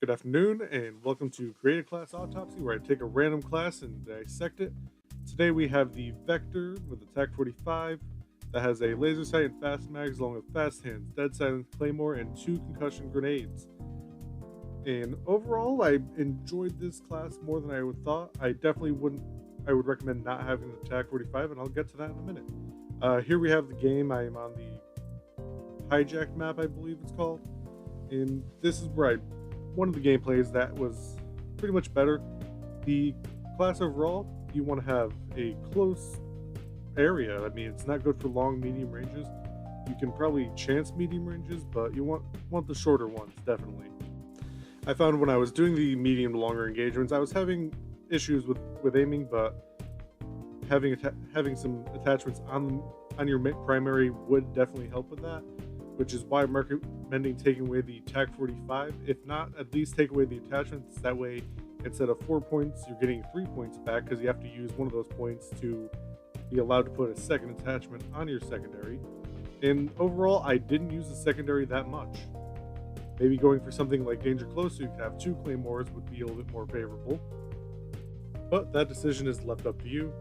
Good afternoon, and welcome to Create a Class Autopsy, where I take a random class and dissect it. Today we have the Vector with attack 45 that has a laser sight and fast mags, along with fast hands, dead silence, claymore, and 2 concussion grenades. And overall, I enjoyed this class more than I would thought. I would recommend not having the attack 45, and I'll get to that in a minute. Here we have the game. I am on the hijacked map, I believe it's called. And this is where one of the gameplays that was pretty much better. The class overall, you want to have a close area. I mean, it's not good for long, medium ranges. You can probably chance medium ranges, but you want the shorter ones, definitely. I found when I was doing the medium to longer engagements, I was having issues with aiming, but having some attachments on your primary would definitely help with that, which is why I'm recommending taking away the attack 45. If not, at least take away the attachments. That way, instead of 4 points, you're getting 3 points back, because you have to use one of those points to be allowed to put a second attachment on your secondary. And overall, I didn't use the secondary that much. Maybe going for something like Danger Close, so you could have 2 claymores, would be a little bit more favorable. But that decision is left up to you.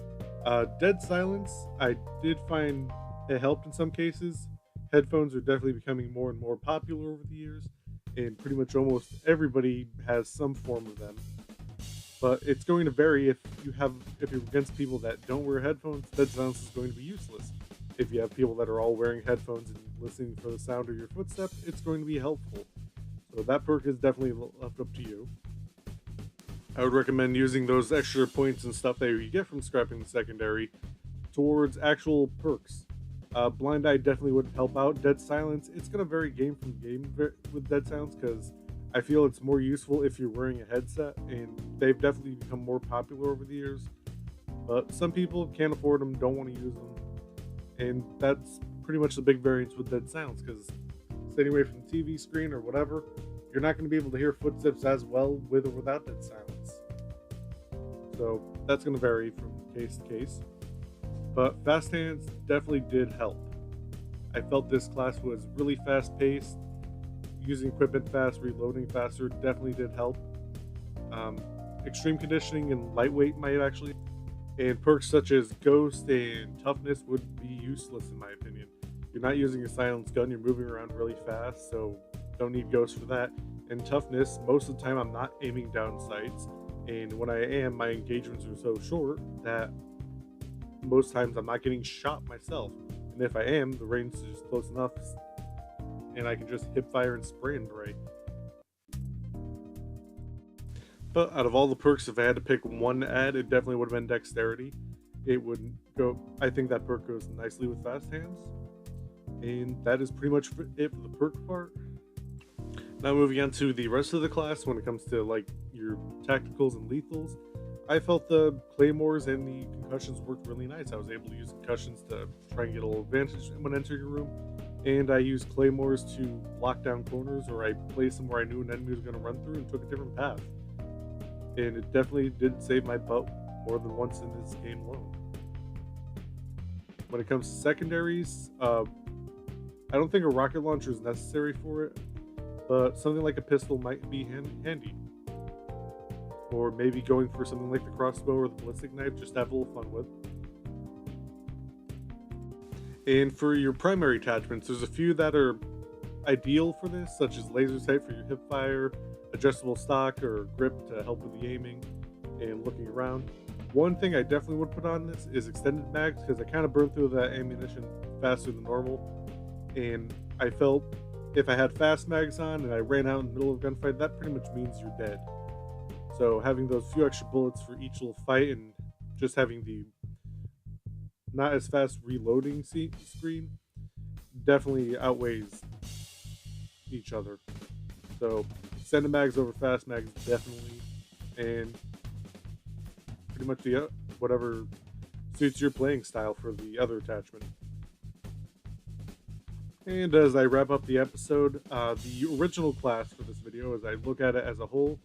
Dead silence, I did find it helped in some cases. Headphones are definitely becoming more and more popular over the years, and pretty much almost everybody has some form of them. But it's going to vary. If you're against people that don't wear headphones, dead silence is going to be useless. If you have people that are all wearing headphones and listening for the sound of your footsteps, it's going to be helpful. So that perk is definitely left up to you. I would recommend using those extra points and stuff that you get from scrapping the secondary towards actual perks. Blind Eye definitely would help out. Dead Silence, it's going to vary game from game with Dead Silence, because I feel it's more useful if you're wearing a headset, and they've definitely become more popular over the years. But some people can't afford them, don't want to use them, and that's pretty much the big variance with Dead Silence, because sitting away from the TV screen or whatever, you're not going to be able to hear footsteps as well with or without Dead Silence. So that's going to vary from case to case. But fast hands definitely did help. I felt this class was really fast paced. Using equipment fast, reloading faster definitely did help. Extreme conditioning and lightweight might actually. And perks such as Ghost and Toughness would be useless in my opinion. You're not using a silenced gun, you're moving around really fast, so don't need Ghost for that. And Toughness, most of the time I'm not aiming down sights. And when I am, my engagements are so short that most times I'm not getting shot myself, and if I am, the range is just close enough and I can just hip fire and spray and pray. But out of all the perks, if I had to pick one to add, it definitely would have been Dexterity. I think that perk goes nicely with fast hands, and that is pretty much it for the perk part. Now moving on to the rest of the class, when it comes to like your tacticals and lethals, I felt the claymores and the concussions worked really nice. I was able to use concussions to try and get a little advantage when entering a room, and I used claymores to lock down corners, or I placed them where I knew an enemy was going to run through and took a different path. And it definitely did save my butt more than once in this game alone. When it comes to secondaries, I don't think a rocket launcher is necessary for it, but something like a pistol might be handy. Or maybe going for something like the crossbow or the ballistic knife, just have a little fun with. And for your primary attachments, there's a few that are ideal for this, such as laser sight for your hip fire, adjustable stock or grip to help with the aiming and looking around. One thing I definitely would put on this is extended mags, because I kind of burned through that ammunition faster than normal, and I felt if I had fast mags on and I ran out in the middle of a gunfight, that pretty much means you're dead. So having those few extra bullets for each little fight, and just having the not as fast reloading screen definitely outweighs each other. So extended mags over fast mags definitely, and pretty much whatever suits your playing style for the other attachment. And as I wrap up the episode, the original class for this video, as I look at it as a whole,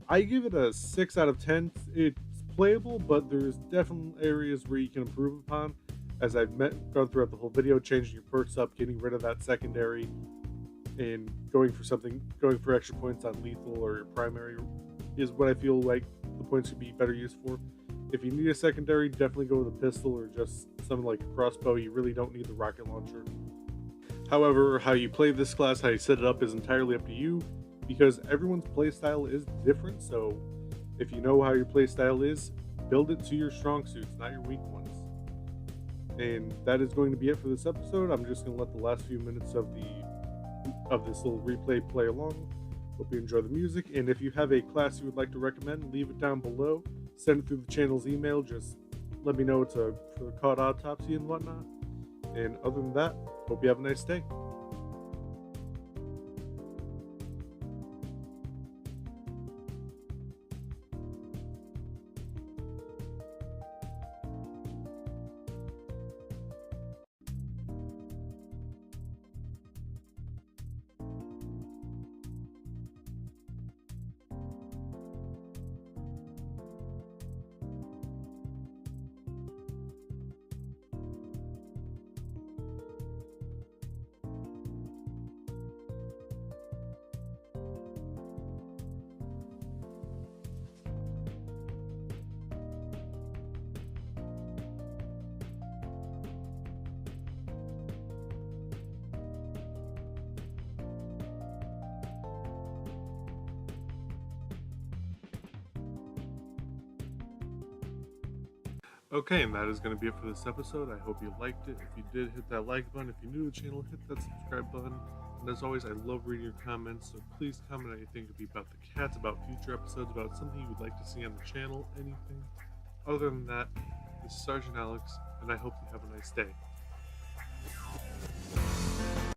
I give it a 6 out of 10. It's playable, but there's definitely areas where you can improve upon. As I've gone throughout the whole video, changing your perks up, getting rid of that secondary, and going for extra points on lethal or primary is what I feel like the points would be better used for. If you need a secondary, definitely go with a pistol or just something like a crossbow. You really don't need the rocket launcher. However, how you play this class, how you set it up is entirely up to you because everyone's playstyle is different. So if you know how your playstyle is, build it to your strong suits, not your weak ones. And that is going to be it for this episode. I'm just going to let the last few minutes of this little replay play along. Hope you enjoy the music. And if you have a class you would like to recommend, leave it down below. Send it through the channel's email. Just let me know it's for called Autopsy and whatnot. And other than that, hope you have a nice day. Okay, and that is going to be it for this episode. I hope you liked it. If you did, hit that like button. If you're new to the channel, hit that subscribe button. And as always, I love reading your comments, so please comment anything. It could be about the cats, about future episodes, about something you would like to see on the channel, anything. Other than that, this is Sergeant Alex, and I hope you have a nice day.